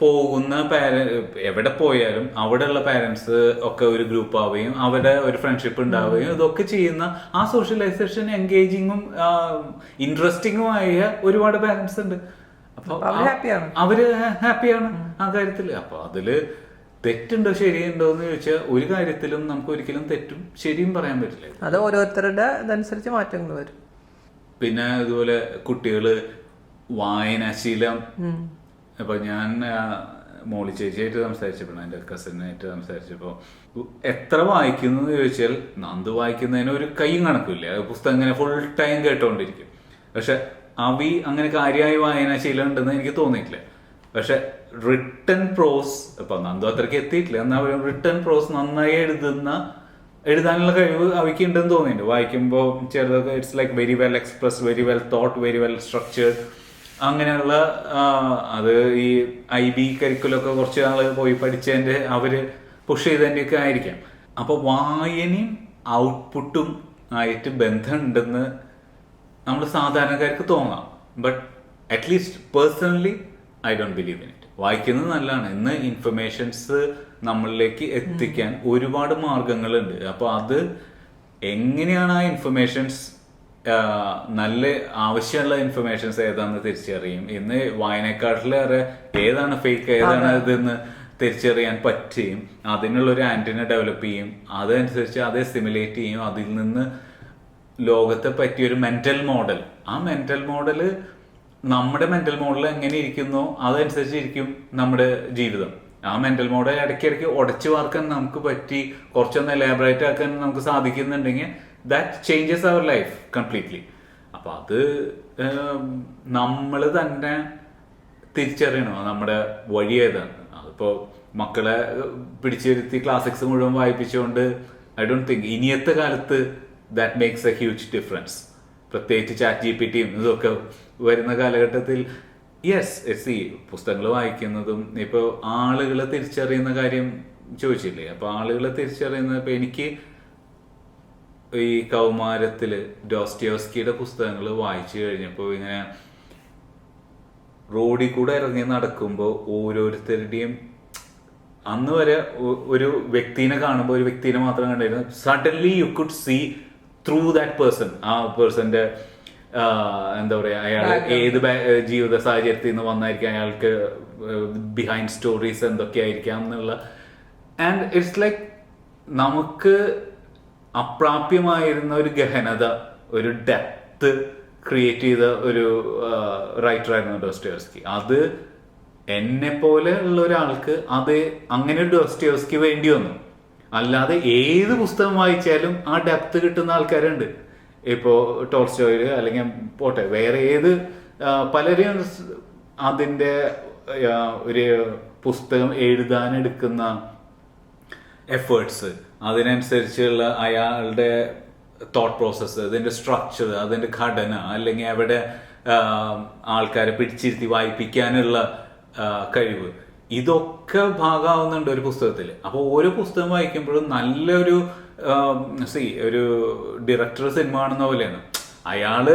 പോകുന്ന എവിടെ പോയാലും അവിടെയുള്ള പാരന്റ്സ് ഒക്കെ ഒരു ഗ്രൂപ്പ് ആവുകയും അവിടെ ഒരു ഫ്രണ്ട്ഷിപ്പ് ഉണ്ടാവുകയും ഇതൊക്കെ ചെയ്യുന്ന ആ സോഷ്യലൈസേഷൻ എൻഗേജിങ്ങും ഇൻട്രസ്റ്റിങ്ങും ആയ ഒരുപാട് പാരന്റ്സ് ഉണ്ട്. അപ്പൊ അവര് ഹാപ്പിയാണ് ആ കാര്യത്തില്. അപ്പൊ അതില് തെറ്റുണ്ടോ ശരിയുണ്ടോ എന്ന് ചോദിച്ചാൽ ഒരു കാര്യത്തിലും നമുക്ക് ഒരിക്കലും തെറ്റും ശരിയും പറയാൻ പറ്റില്ല. അത് ഓരോരുത്തരുടെ ഇതനുസരിച്ച് മാറ്റങ്ങൾ വരും. പിന്നെ അതുപോലെ കുട്ടികള് വായനാശീലം, അപ്പൊ ഞാൻ മോളി ചേച്ചിയായിട്ട് സംസാരിച്ചപ്പോൾ, എൻ്റെ കസിനായിട്ട് സംസാരിച്ചപ്പോൾ എത്ര വായിക്കുന്നു എന്ന് ചോദിച്ചാൽ നന്ദു വായിക്കുന്നതിന് ഒരു കൈയും കണക്കില്ല. പുസ്തകം ഇങ്ങനെ ഫുൾ ടൈം കേട്ടോണ്ടിരിക്കും. പക്ഷെ അവി അങ്ങനെ കാര്യമായി വായനാശീലം ഉണ്ടെന്ന് എനിക്ക് തോന്നിയിട്ടില്ല. പക്ഷെ റിട്ടൺ പ്രോസ് ഇപ്പൊ നന്ദു അത്രയ്ക്ക് എത്തിയിട്ടില്ല, എന്നാൽ റിട്ടൺ പ്രോസ് നന്നായി എഴുതാനുള്ള കഴിവ് അവയ്ക്ക് ഉണ്ടെന്ന് തോന്നിയിട്ടുണ്ട്. വായിക്കുമ്പോൾ ചിലതൊക്കെ it's like very well express, very well thought, very well structured. അങ്ങനെയുള്ള അത് ഈ IB കരിക്കുലൊക്കെ കുറച്ച് നാൾ പോയി പഠിച്ചതിൻ്റെ അവര് പുഷ് ചെയ്തതിൻ്റെ ഒക്കെ ആയിരിക്കാം. അപ്പൊ വായനയും ഔട്ട്പുട്ടും ആയിട്ട് ബന്ധമുണ്ടെന്ന് നമ്മൾ സാധാരണക്കാർക്ക് തോന്നാം. But at least personally I don't believe in it. വായിക്കുന്നത് നല്ലതാണ്. ഇന്ന് ഇൻഫർമേഷൻസ് നമ്മളിലേക്ക് എത്തിക്കാൻ ഒരുപാട് മാർഗങ്ങളുണ്ട്. അപ്പൊ അത് എങ്ങനെയാണ് ആ ഇൻഫർമേഷൻസ് നല്ല ആവശ്യമുള്ള ഇൻഫർമേഷൻസ് ഏതാണെന്ന് തിരിച്ചറിയും. ഇന്ന് വായനക്കാട്ടിലേറെ ഏതാണ് ഫേക്ക് ഏതാണ് ഇതെന്ന് തിരിച്ചറിയാൻ പറ്റുകയും അതിനുള്ളൊരു ആന്റിന ഡെവലപ്പ് ചെയ്യും. അതനുസരിച്ച് അത് സിമുലേറ്റ് ചെയ്യും. അതിൽ നിന്ന് ലോകത്തെ പറ്റിയൊരു മെന്റൽ മോഡൽ, ആ മെന്റൽ മോഡല് നമ്മുടെ മെന്റൽ മോഡൽ എങ്ങനെ ഇരിക്കുന്നോ അതനുസരിച്ചിരിക്കും നമ്മുടെ ജീവിതം. ആ മെന്റൽ മോഡൽ ഇടയ്ക്കിടയ്ക്ക് ഉടച്ചു വാർക്കാൻ നമുക്ക് പറ്റി കുറച്ചൊന്ന് എലാബറേറ്റ് ആക്കാൻ നമുക്ക് സാധിക്കുന്നുണ്ടെങ്കിൽ ദാറ്റ് ചേഞ്ചസ് അവർ ലൈഫ് കംപ്ലീറ്റ്ലി. അപ്പൊ അത് നമ്മൾ തന്നെ തിരിച്ചറിയണം നമ്മുടെ വഴി ഏതാണ്. അതിപ്പോ മക്കളെ പിടിച്ചിരുത്തി ക്ലാസിക്സ് മുഴുവൻ വായിപ്പിച്ചുകൊണ്ട് ഐ ഡോണ്ട് തിങ്ക് ഇനിയത്തെ കാലത്ത് that makes A huge difference. പ്രത്യേകിച്ച് ChatGPT ഇതൊക്കെ വരുന്ന കാലഘട്ടത്തിൽ യെസ് പുസ്തകങ്ങൾ വായിക്കുന്നതും ഇപ്പോൾ ആളുകളെ തിരിച്ചറിയുന്ന കാര്യം ചോദിച്ചില്ലേ. അപ്പൊ ആളുകളെ തിരിച്ചറിയുന്നത് ഇപ്പൊ എനിക്ക് ഈ കൗമാരത്തില് ഡോസ്റ്റോവസ്കിയുടെ പുസ്തകങ്ങൾ വായിച്ചു കഴിഞ്ഞപ്പോൾ ഇങ്ങനെ റോഡിൽ കൂടെ ഇറങ്ങി നടക്കുമ്പോൾ ഓരോരുത്തരുടെയും അന്ന് വരെ ഒരു വ്യക്തിനെ കാണുമ്പോൾ ഒരു വ്യക്തിനെ മാത്രം കണ്ടിരുന്നു. Suddenly you could see through that person. ആ പേഴ്സന്റെ എന്താ പറയാ, അയാൾ ഏത് ജീവിത സാഹചര്യത്തിൽ നിന്ന് വന്നായിരിക്കാം, അയാൾക്ക് ബിഹൈൻഡ് സ്റ്റോറീസ് എന്തൊക്കെയായിരിക്കാം എന്നുള്ള. ആൻഡ് ഇറ്റ്സ് ലൈക്ക് നമുക്ക് അപ്രാപ്യമായിരുന്ന ഒരു ഗഹനത, ഒരു ഡെപ്ത് ക്രിയേറ്റ് ചെയ്ത ഒരു റൈറ്ററായിരുന്നു ഡോസ്റ്റോവസ്കി. അത് എന്നെ പോലെ ഉള്ള ഒരാൾക്ക് അത് അങ്ങനെ ഡോസ്റ്റോവസ്കി വേണ്ടി വന്നു. അല്ലാതെ ഏത് പുസ്തകം വായിച്ചാലും ആ ഡെപ്ത് കിട്ടുന്ന ആൾക്കാരുണ്ട്. ഇപ്പോ ടോൾസ്റ്റോയില് അല്ലെങ്കിൽ പോട്ടെ വേറെ ഏത് പലരും അതിൻ്റെ ഒരു പുസ്തകം എഴുതാനെടുക്കുന്ന എഫേർട്സ്, അതിനനുസരിച്ചുള്ള അയാളുടെ തോട്ട് പ്രോസസ്സ്, അതിൻ്റെ സ്ട്രക്ചർ, അതിൻ്റെ ഘടന, അല്ലെങ്കിൽ അവിടെ ആൾക്കാരെ പിടിച്ചിരുത്തി വായിപ്പിക്കാനുള്ള കഴിവ്, ഇതൊക്കെ ഭാഗമാവുന്നുണ്ട് ഒരു പുസ്തകത്തിൽ. അപ്പോൾ ഓരോ പുസ്തകം വായിക്കുമ്പോഴും നല്ലൊരു ഒരു ഡയറക്ടർ സിനിമ കാണുന്ന പോലെയാണ്. അയാള്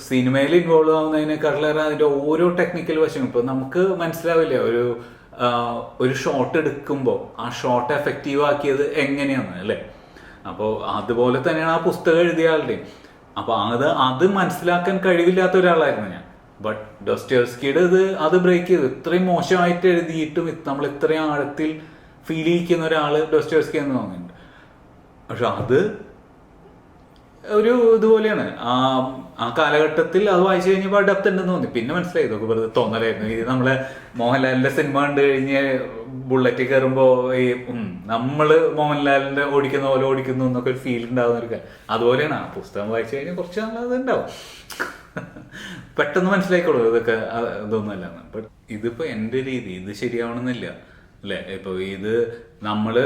സിനിമയിൽ ഇൻവോൾവ് ആവുന്നതിനേക്കാളും അതിൻ്റെ ഓരോ ടെക്നിക്കൽ വശം ഇപ്പൊ നമുക്ക് മനസ്സിലാവില്ല. ഒരു ഷോട്ട് എടുക്കുമ്പോൾ ആ ഷോട്ട് എഫക്റ്റീവ് ആക്കിയത് എങ്ങനെയാണ് അല്ലേ. അപ്പോൾ അതുപോലെ തന്നെയാണ് ആ പുസ്തകം എഴുതിയ ആളുടെയും. അപ്പൊ അത് മനസ്സിലാക്കാൻ കഴിവില്ലാത്ത ഒരാളായിരുന്നു ഞാൻ. ബട്ട് ഡോസ്റ്റോവസ്കിയുടെ അത് ബ്രേക്ക് ചെയ്തു. ഇത്രയും മോശമായിട്ട് എഴുതിയിട്ടും നമ്മൾ ഇത്രയും ആഴത്തിൽ ഫീൽ ചെയ്യിക്കുന്ന ഒരാള് ഡോസ്റ്റോവസ്കി എന്ന് തോന്നുന്നുണ്ട്. പക്ഷെ അത് ഒരു ഇതുപോലെയാണ്. ആ കാലഘട്ടത്തിൽ അത് വായിച്ചു കഴിഞ്ഞപ്പോൾ ഡെപ്ത് ഉണ്ടെന്ന് തോന്നി. പിന്നെ മനസ്സിലായി ഇതൊക്കെ വെറുതെ തോന്നലായിരുന്നു. ഇത് നമ്മളെ മോഹൻലാലിന്റെ സിനിമ കണ്ടു കഴിഞ്ഞ് ബുള്ളറ്റിൽ കയറുമ്പോ ഈ നമ്മള് മോഹൻലാലിന്റെ ഓടിക്കുന്ന പോലെ ഓടിക്കുന്നു എന്നൊക്കെ ഒരു ഫീൽ ഉണ്ടാവുന്ന ഒരു കാര്യം. അതുപോലെയാണ് ആ പുസ്തകം വായിച്ചു കഴിഞ്ഞാൽ കുറച്ച് നാളത് ഉണ്ടാവും. പെട്ടെന്ന് മനസ്സിലായിക്കോളൂ ഇതൊക്കെ ഇതൊന്നുമല്ല. ബട്ട് ഇതിപ്പോ എന്റെ രീതി, ഇത് ശരിയാവണമെന്നില്ല. അല്ലെ. ഇപ്പൊ ഇത് നമ്മള്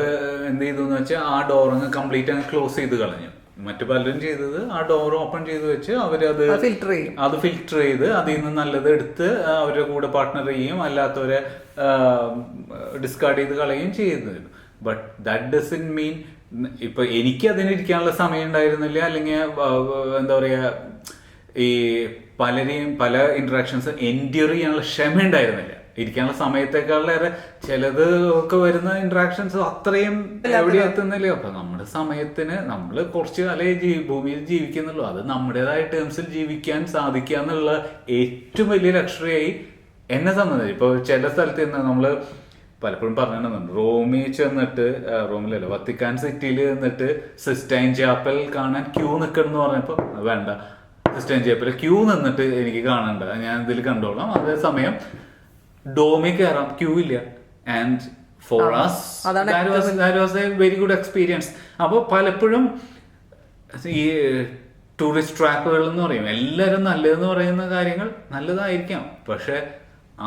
എന്ത് ചെയ്തു എന്ന് വെച്ചാൽ ആ ഡോറങ്ങ് കംപ്ലീറ്റ് അങ്ങ് ക്ലോസ് ചെയ്ത് കളഞ്ഞു. മറ്റു പലരും ചെയ്തത് ആ ഡോർ ഓപ്പൺ ചെയ്ത് വെച്ച് അവരത് ഫിൽറ്റർ ചെയ്ത് അതിൽ നിന്ന് നല്ലത് എടുത്ത് അവരുടെ കൂടെ പാർട്ട്ണർ ചെയ്യും, അല്ലാത്തവരെ ഡിസ്കാർഡ് ചെയ്ത് കളയുകയും ചെയ്യുന്നത്. ബട്ട് ദാറ്റ് ഡസൻ മീൻ ഇപ്പൊ എനിക്ക് അതിനിരിക്കാനുള്ള സമയം ഉണ്ടായിരുന്നില്ല, അല്ലെങ്കിൽ എന്താ പറയാ ഈ പല ഇന്ററാക്ഷൻസ് എൻഡ്യൂർ ചെയ്യാനുള്ള ക്ഷമ ഉണ്ടായിരുന്നില്ല. ഇരിക്കാനുള്ള സമയത്തേക്കാളേറെ ചിലത് ഒക്കെ വരുന്ന ഇന്ററാക്ഷൻസ് അത്രയും എവിടെ എത്തുന്നില്ല. അപ്പൊ നമ്മുടെ സമയത്തിന് നമ്മൾ കുറച്ച് കാലേ ഭൂമിയിൽ ജീവിക്കുന്നുള്ളൂ. അത് നമ്മുടേതായ ടേംസിൽ ജീവിക്കാൻ സാധിക്കുക എന്നുള്ള ഏറ്റവും വലിയ ലക്ഷറിയായി എന്നെ സംബന്ധിച്ചു. ഇപ്പൊ ചില സ്ഥലത്ത് നിന്ന് നമ്മള് പലപ്പോഴും പറഞ്ഞിട്ടുണ്ട്, റോമിൽ ചെന്നിട്ട്, റോമിലല്ല വത്തിക്കാൻ സിറ്റിയിൽ നിന്നിട്ട് സിസ്റ്റൈൻ ചാപ്പൽ കാണാൻ ക്യൂ നിൽക്കണം എന്ന് പറഞ്ഞപ്പോ വേണ്ട, സിസ്റ്റൈൻ ചാപ്പൽ ക്യൂ നിന്നിട്ട് എനിക്ക് കാണണ്ട, ഞാൻ ഇതിൽ കണ്ടോളാം. അതേസമയം ഡോമിൽ കയറാം, ക്യൂ ഇല്ല. And for us that was a very good experience. അപ്പോൾ പലപ്പോഴും ഈ ടൂറിസ്റ്റ് ട്രാപ്പുകൾ എന്ന് പറയും, എല്ലാവരും നല്ലതെന്ന് പറയുന്ന കാര്യങ്ങൾ നല്ലതായിരിക്കാം, പക്ഷെ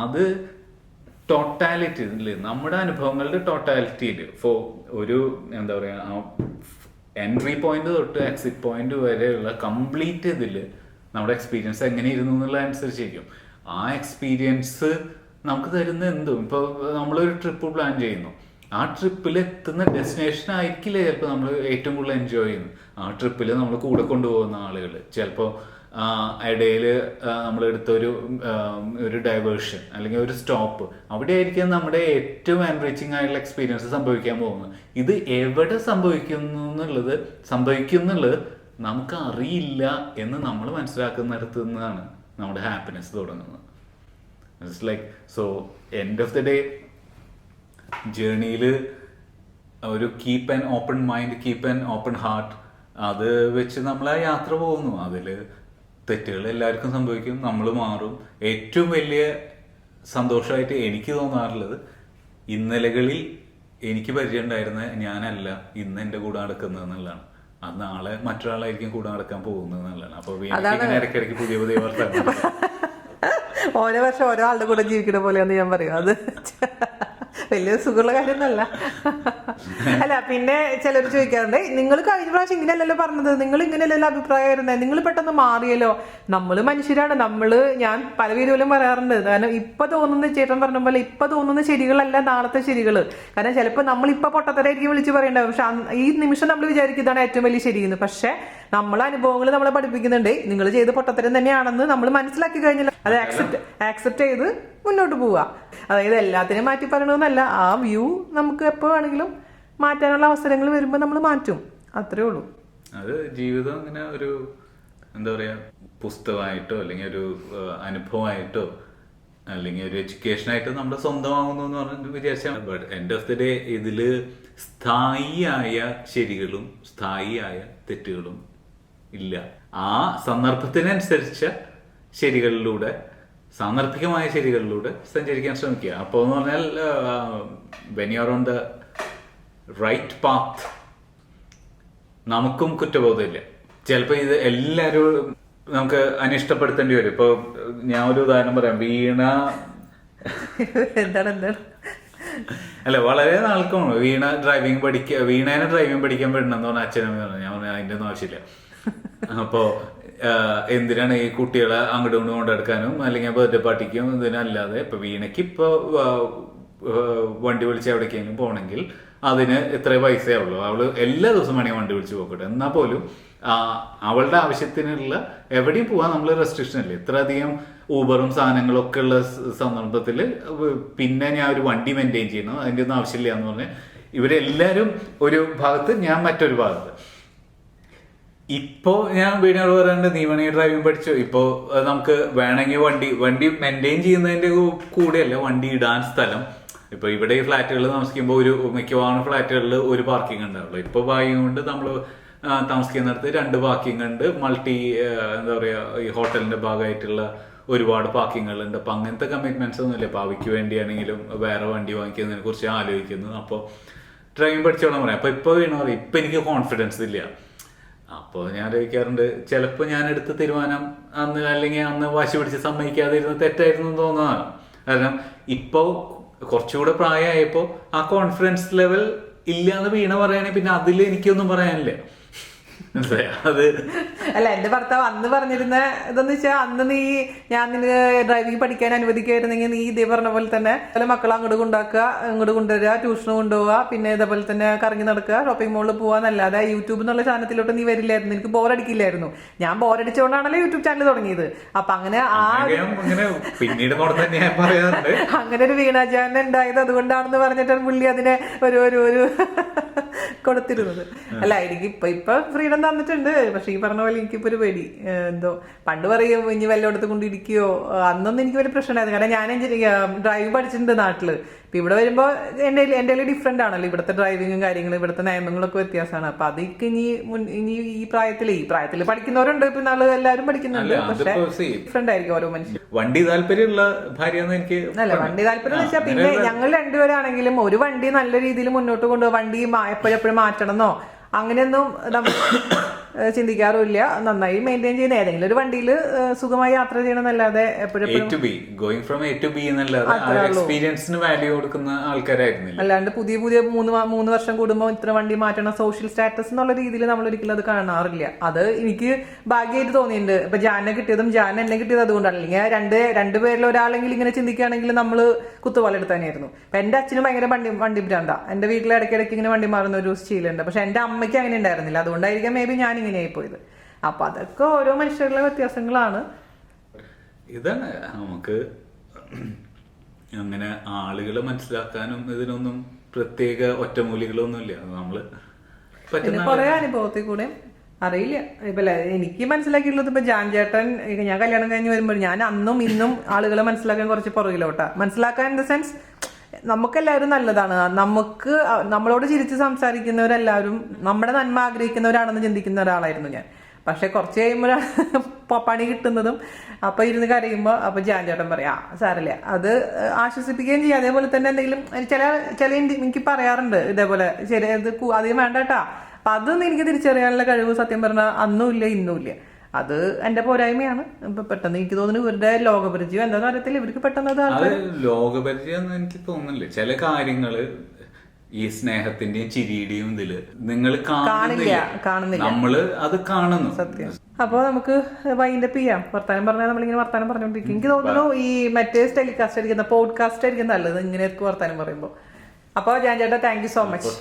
അത് ടോട്ടാലിറ്റിയിൽ, നമ്മുടെ അനുഭവങ്ങളുടെ ടോട്ടാലിറ്റിയിൽ ഒരു എന്താ പറയാ എൻട്രി പോയിന്റ് തൊട്ട് എക്സിറ്റ് പോയിന്റ് വരെയുള്ള കംപ്ലീറ്റ് ഇതിൽ നമ്മുടെ എക്സ്പീരിയൻസ് എങ്ങനെയിരുന്നു എന്നുള്ള അനുസരിച്ചിരിക്കും. ആ എക്സ്പീരിയൻസ് നമുക്ക് തരുന്ന എന്തും. ഇപ്പോൾ നമ്മളൊരു ട്രിപ്പ് പ്ലാൻ ചെയ്യുന്നു, ആ ട്രിപ്പിൽ എത്തുന്ന ഡെസ്റ്റിനേഷൻ ആയിരിക്കില്ല ചിലപ്പോൾ നമ്മൾ ഏറ്റവും കൂടുതൽ എൻജോയ് ചെയ്യുന്നത്. ആ ട്രിപ്പിൽ നമ്മൾ കൂടെ കൊണ്ടുപോകുന്ന ആളുകൾ, ചിലപ്പോൾ ഇടയിൽ നമ്മളെടുത്തൊരു ഡൈവേർഷൻ അല്ലെങ്കിൽ ഒരു സ്റ്റോപ്പ്, അവിടെ ആയിരിക്കും നമ്മുടെ ഏറ്റവും എൻറിച്ചിങ് ആയിട്ടുള്ള എക്സ്പീരിയൻസ് സംഭവിക്കാൻ പോകുന്നത്. ഇത് എവിടെ സംഭവിക്കുന്നുള്ളത് നമുക്ക് അറിയില്ല എന്ന് നമ്മൾ മനസ്സിലാക്കുന്നിടത്ത് നിന്നാണ് നമ്മുടെ ഹാപ്പിനെസ് തുടങ്ങുന്നത്. It's like so end of the day ജേർണിയിൽ ഒരു keep an open mind, keep an open heart, അത് വെച്ച് നമ്മൾ ആ യാത്ര പോകുന്നു. അതിൽ തെറ്റുകൾ എല്ലാവർക്കും സംഭവിക്കും, നമ്മൾ മാറും. ഏറ്റവും വലിയ സന്തോഷമായിട്ട് എനിക്ക് തോന്നാറുള്ളത്, ഇന്നലകളിൽ എനിക്ക് പരിചയം ഉണ്ടായിരുന്ന ഞാനല്ല ഇന്ന് എൻ്റെ കൂടെ നടക്കുന്നത് എന്നുള്ളതാണ്. അത് നാളെ മറ്റൊരാളായിരിക്കും കൂടെ നടക്കാൻ പോകുന്നത് എന്നുള്ളതാണ്. അപ്പൊ ഇങ്ങനെ ഇടയ്ക്കിടയ്ക്ക് പുതിയ പുതിയ വർത്തമാനം ഓരോ വർഷം ഓരോ ആളുടെ കൂടെ ജീവിക്കുന്ന പോലെയാന്ന് ഞാൻ പറയും. അത് വലിയ സുഖമുള്ള കാര്യമൊന്നുമല്ല. അല്ല, പിന്നെ ചിലർ ചോദിക്കാറുണ്ട്, നിങ്ങൾ കഴിഞ്ഞ പ്രാവശ്യം ഇങ്ങനെയല്ലല്ലോ പറഞ്ഞത്, നിങ്ങൾ ഇങ്ങനെയല്ലല്ലോ അഭിപ്രായമായിരുന്നേ, നിങ്ങൾ പെട്ടെന്ന് മാറിയല്ലോ. നമ്മൾ മനുഷ്യരാണ്, ഞാൻ പല വീഡിയോയിലും പറയാറുണ്ട്. കാരണം ഇപ്പൊ തോന്നുന്ന, ചേട്ടൻ പറഞ്ഞ പോലെ ഇപ്പൊ തോന്നുന്ന ശരികളല്ല നാളത്തെ ശരികൾ. കാരണം ചിലപ്പോൾ നമ്മൾ ഇപ്പൊ പൊട്ടത്തരായിരിക്കും വിളിച്ച് പറയേണ്ടത്, പക്ഷെ ഈ നിമിഷം നമ്മൾ വിചാരിക്കും ഇതാണ് ഏറ്റവും വലിയ ശരിയെന്ന്. പക്ഷെ നമ്മളെ അനുഭവങ്ങൾ നമ്മളെ പഠിപ്പിക്കുന്നുണ്ട്, നിങ്ങൾ ചെയ്ത് പൊട്ടത്തരം തന്നെയാണെന്ന് നമ്മൾ മനസ്സിലാക്കി കഴിഞ്ഞാൽ അത് ആക്സെപ്റ്റ് ചെയ്ത് മുന്നോട്ട് പോവുക. അതായത് എല്ലാത്തിനും മാറ്റി പറയണമെന്നല്ല, ആ വ്യൂ നമുക്ക് എപ്പോ വേണമെങ്കിലും മാറ്റാനുള്ള അവസരങ്ങൾ വരുമ്പോൾ നമ്മൾ മാറ്റും, അത്രേ ഉള്ളൂ. അത് ജീവിതം അങ്ങനെ ഒരു എന്താ പറയാ പുസ്തകമായിട്ടോ അല്ലെങ്കിൽ ഒരു അനുഭവമായിട്ടോ അല്ലെങ്കിൽ ഒരു എഡ്യൂക്കേഷനായിട്ടോ നമ്മുടെ സ്വന്തമാകുന്നു എന്ന് പറഞ്ഞിട്ട് വിചാരിച്ചാൽ. But end of the day ഇതില് സ്ഥായിയായ ശരികളും സ്ഥായിയായ തെറ്റുകളും ഇല്ല. ആ സന്ദർഭത്തിനനുസരിച്ച ശരികളിലൂടെ, സാന്ദർഭികമായ ശരികളിലൂടെ സഞ്ചരിക്കാൻ ശ്രമിക്കുക. അപ്പോൾ എന്ന് പറഞ്ഞാൽ when you are on the right path നമുക്കും കുറ്റബോധമില്ല. ചിലപ്പോൾ ഇത് എല്ലാവരും നമുക്ക് അനിഷ്ടപ്പെടുത്തേണ്ടി വരും. ഇപ്പോൾ ഞാൻ ഒരു ഉദാഹരണം പറയാം. എന്താണ് അല്ല, വളരെ നാൾക്കാണ് വീണേനെ ഡ്രൈവിംഗ് പഠിക്കാൻ വിടണമെന്ന് പറഞ്ഞ അച്ഛനമ്മ പറഞ്ഞു. ഞാൻ പറഞ്ഞു അതിൻ്റെ ഒന്നും ആവശ്യമില്ല. അപ്പോ എന്തിനാണ് ഈ കുട്ടികളെ അങ്ങോട്ടും ഇങ്ങോട്ടും കൊണ്ടെടുക്കാനും അല്ലെങ്കിൽ ബർത്ത്ഡേ പാർട്ടിക്കും ഇതിനല്ലാതെ ഇപ്പൊ വീണയ്ക്ക് ഇപ്പൊ വണ്ടി വിളിച്ച് എവിടേക്കെങ്കിലും പോകണമെങ്കിൽ അതിന് ഇത്ര പൈസയേ ഉള്ളൂ. അവള് എല്ലാ ദിവസവും വേണമെങ്കിൽ വണ്ടി വിളിച്ച് പോകട്ടെ. എന്നാൽ പോലും അവളുടെ ആവശ്യത്തിനുള്ള എവിടെയും പോവാൻ നമ്മൾ റെസ്ട്രിക്ഷൻ ഇല്ല. ഇത്രയധികം ഊബറും സാധനങ്ങളും ഒക്കെ ഉള്ള സന്ദർഭത്തിൽ പിന്നെ ഞാൻ ഒരു വണ്ടി മെയിൻറ്റെയിൻ ചെയ്യണം, അതിൻ്റെ ഒന്നും ആവശ്യമില്ല എന്ന് പറഞ്ഞ് ഇവരെല്ലാവരും ഒരു ഭാഗത്ത്, ഞാൻ മറ്റൊരു ഭാഗത്ത്. ഇപ്പോ ഞാൻ വീടിനോട് പറയാണ്ട് നീ വേണമെങ്കിൽ ഡ്രൈവിംഗ് പഠിച്ചോ. ഇപ്പോ നമുക്ക് വേണമെങ്കിൽ വണ്ടി മെയിൻറ്റെയിൻ ചെയ്യുന്നതിന്റെ കൂടെയല്ല, വണ്ടി ഇടാൻ സ്ഥലം. ഇപ്പൊ ഇവിടെ ഈ ഫ്ലാറ്റുകളിൽ താമസിക്കുമ്പോൾ മിക്കവാറും ഫ്ലാറ്റുകളിൽ ഒരു പാർക്കിംഗ് ഉണ്ടാവുള്ളൂ. ഇപ്പൊ ഭാഗ്യം കൊണ്ട് നമ്മൾ താമസിക്കുന്നിടത്ത് 2 പാർക്കിംഗ് ഉണ്ട്. എന്താ പറയാ, ഈ ഹോട്ടലിന്റെ ഭാഗമായിട്ടുള്ള ഒരുപാട് പാർക്കിങ്ങുകളുണ്ട്. അപ്പൊ അങ്ങനത്തെ കമ്മിറ്റ്മെന്റ്സ് ഒന്നുമില്ല. അപ്പൊ അവയ്ക്ക് വേണ്ടിയാണെങ്കിലും വേറെ വണ്ടി വാങ്ങിക്കുന്നതിനെ കുറിച്ച് ആലോചിക്കുന്നു. അപ്പോൾ ഡ്രൈവിംഗ് പഠിച്ചോളാൻ പറയാം. അപ്പൊ ഇപ്പൊ വീണ പറയും ഇപ്പൊ എനിക്ക് കോൺഫിഡൻസ് ഇല്ല. അപ്പോൾ ഞാൻ ആലോചിക്കാറുണ്ട്, ചിലപ്പോൾ ഞാൻ എടുത്ത തീരുമാനം അന്ന് വാശി പിടിച്ച് സമ്മതിക്കാതെ ഇരുന്ന് തെറ്റായിരുന്നു തോന്നുന്നതാണ്. കാരണം ഇപ്പോൾ കുറച്ചുകൂടെ പ്രായമായപ്പോ ആ കോൺഫിഡൻസ് ലെവൽ ഇല്ലാന്ന് വീണ പറയുകയാണെങ്കിൽ പിന്നെ അതിൽ എനിക്കൊന്നും പറയാനില്ല. അത് അല്ല, എന്റെ ഭർത്താവ് അന്ന് പറഞ്ഞിരുന്ന ഇതെന്ന് വെച്ചാൽ, അന്ന് ഞാൻ നിനക്ക് ഡ്രൈവിംഗ് പഠിക്കാൻ അനുവദിക്കായിരുന്നെങ്കിൽ നീ ഇതേ പറഞ്ഞ പോലെ തന്നെ പല മക്കളെ അങ്ങോട്ട് കൊണ്ടാക്കുക, ഇങ്ങോട്ട് കൊണ്ടുവരിക, ട്യൂഷന് കൊണ്ടുപോവുക, പിന്നെ ഇതേപോലെ തന്നെ കറങ്ങി നടക്കുക, ഷോപ്പിംഗ് മോളിൽ പോവാന്നല്ലാതെ യൂട്യൂബ് എന്നുള്ള ചാനത്തിലോട്ട് നീ വരില്ലായിരുന്നു, എനിക്ക് ബോറടിക്കില്ലായിരുന്നു. ഞാൻ ബോറടിച്ചുകൊണ്ടാണല്ലോ യൂട്യൂബ് ചാനൽ തുടങ്ങിയത്. അപ്പൊ അങ്ങനെ പിന്നീട് അങ്ങനെ ഒരു വീണാജാൻ ഉണ്ടായത് അതുകൊണ്ടാണെന്ന് പറഞ്ഞിട്ടാണ് പുള്ളി അതിനെ ഒരു കൊടുത്തിരുന്നത്. അല്ല, എനിക്ക് ഇപ്പൊ ഫ്രീഡം തന്നിട്ടുണ്ട്. പക്ഷെ ഈ പറഞ്ഞ പോലെ എനിക്കിപ്പോ ഒരു പേടി എന്തോ. പണ്ട് പറയും ഇനി വല്ലയിടത്ത് കൊണ്ടിരിക്കുകയോ, അന്നൊന്നും എനിക്ക് വലിയ പ്രശ്നമായിരുന്നു. കാരണം ഞാൻ ഡ്രൈവിംഗ് പഠിച്ചിട്ടുണ്ട് നാട്ടില്. ഇപ്പൊ ഇവിടെ വരുമ്പോ എന്റെ ഡിഫറെന്റ് ആണല്ലോ, ഇവിടുത്തെ ഡ്രൈവിങ്ങും കാര്യങ്ങളും ഇവിടുത്തെ നിയമങ്ങളൊക്കെ വ്യത്യാസമാണ്. അപ്പൊ അതൊക്കെ ഇനി ഈ പ്രായത്തില് പഠിക്കുന്നവരുണ്ട്, ഇപ്പൊ നാളെ എല്ലാവരും പഠിക്കുന്നുണ്ട്. പക്ഷെ ഡിഫറെന്റ് ആയിരിക്കും ഓരോ മനുഷ്യരും. വണ്ടി താല്പര്യമുള്ള ഭാര്യ എനിക്ക് അല്ല, വണ്ടി താല്പര്യം എന്ന് വെച്ചാൽ പിന്നെ ഞങ്ങൾ രണ്ടുപേരാണെങ്കിലും ഒരു വണ്ടി നല്ല രീതിയിൽ മുന്നോട്ട് കൊണ്ടുപോകും. വണ്ടി എപ്പോഴെപ്പോഴും മാറ്റണമെന്നോ അങ്ങനെയൊന്നും ചിന്തിക്കാറുമില്ല. നന്നായി മെയിൻറ്റെയിൻ ചെയ്യുന്ന ഏതെങ്കിലും ഒരു വണ്ടിയിൽ സുഖമായി യാത്ര ചെയ്യണമെന്നല്ലാതെ അല്ലാണ്ട് പുതിയ 3 വർഷം കൂടുമ്പോൾ ഇത്ര വണ്ടി മാറ്റണം, സോഷ്യൽ സ്റ്റാറ്റസ് എന്നുള്ള രീതിയിൽ നമ്മൾ ഒരിക്കലും അത് കാണാറില്ല. അത് എനിക്ക് ഭാഗ്യമായിട്ട് തോന്നിയിട്ടുണ്ട്. ഇപ്പൊ ജാനെ കിട്ടിയതും ജാൻ എന്നെ കിട്ടിയത് അതുകൊണ്ടാണ്. അല്ലെങ്കിൽ രണ്ടുപേരിൽ ഒരാളെങ്കിലും ഇങ്ങനെ ചിന്തിക്കുകയാണെങ്കിൽ നമ്മള് കുത്തുപാലെടുത്ത് തന്നെയായിരുന്നു. ഇപ്പൊ എന്റെ അച്ഛനും ഭയങ്കര വണ്ടി ഭ്രാന്താ. എന്റെ വീട്ടിൽ ഇടയ്ക്കിടയ്ക്ക് ഇങ്ങനെ വണ്ടി മാറുന്ന ഒരു ശീലമുണ്ട്. പക്ഷെ എന്റെ അമ്മയ്ക്ക് അങ്ങനെ ഉണ്ടായിരുന്നില്ല. അതുകൊണ്ടായിരിക്കാം മേ ബി ഞാൻ ഇങ്ങനെയായി പോയത്. അപ്പൊ അതൊക്കെ ഓരോ മനുഷ്യരുടെ വ്യത്യാസങ്ങളാണ്. ഇതാണ് നമുക്ക് അങ്ങനെ ആളുകളെ മനസ്സിലാക്കാനും ഇതിനൊന്നും പ്രത്യേക ഒറ്റമൂലികളൊന്നുമില്ല. നമ്മള് കുറെ അനുഭവത്തിൽ കൂടെ അറിയില്ല. ഇപ്പൊ എനിക്ക് മനസ്സിലാക്കിയിട്ടുള്ളത് ഇപ്പൊ ജാൻ ചേട്ടൻ, ഞാൻ കല്യാണം കഴിഞ്ഞ് വരുമ്പോൾ ഞാൻ അന്നും ഇന്നും ആളുകളെ മനസ്സിലാക്കാൻ കുറച്ച് പുറകിലോട്ടാ. മനസ്സിലാക്കാൻ ഇൻ ദ സെൻസ് നമുക്കെല്ലാവരും നല്ലതാണ്, നമ്മളോട് ചിരിച്ച് സംസാരിക്കുന്നവരെല്ലാവരും നമ്മുടെ നന്മ ആഗ്രഹിക്കുന്നവരാണെന്ന് ചിന്തിക്കുന്ന ഒരാളായിരുന്നു ഞാൻ. പക്ഷെ കുറച്ച് കഴിയുമ്പോഴാണ് പണി കിട്ടുന്നതും. അപ്പൊ ഇരുന്ന് കരയുമ്പോ അപ്പൊ ജാൻ ചേട്ടൻ പറയാ സാരല്ല, അത് ആശ്വസിപ്പിക്കുകയും ചെയ്യും. അതേപോലെ തന്നെ എന്തെങ്കിലും ചില എനിക്ക് പറയാറുണ്ട് ഇതേപോലെ, ശരി അത് അധികം വേണ്ട കേട്ടാ. അപ്പൊ അതൊന്നും എനിക്ക് തിരിച്ചറിയാനുള്ള കഴിവ് സത്യം പറഞ്ഞാൽ അന്നും ഇല്ല ഇന്നും ഇല്ല. അത് എന്റെ പോരായ്മയാണ്. ഇപ്പൊ പെട്ടെന്ന് എനിക്ക് തോന്നുന്നു ഇവരുടെ ലോകപരിചയം എന്താ കാര്യത്തിൽ ഇവർക്ക് പെട്ടെന്ന് ലോകപരിചയം എനിക്ക് തോന്നുന്നില്ല. ചില കാര്യങ്ങള് ഈ സ്നേഹത്തിന്റെയും ചിരിയുടെയും ഇതില് നിങ്ങൾ കാണുന്നില്ല, നമ്മള് അത് കാണുന്നു. സത്യം. അപ്പൊ നമുക്ക് വൈൻഡപ്പ് ചെയ്യാം. വർത്താനം പറഞ്ഞാൽ നമ്മളിങ്ങനെ വർത്താനം പറഞ്ഞോണ്ടിരിക്കും. എനിക്ക് തോന്നുന്നു ഈ മറ്റേ ടെലികാസ്റ്റ് ആയിരിക്കുന്ന പോഡ്കാസ്റ്റ് ആയിരിക്കും നല്ലത് ഇങ്ങനെ വർത്താനം പറയുമ്പോ. അപ്പൊ ജാൻ ചേട്ടാ താങ്ക് യു സോ മച്ച്.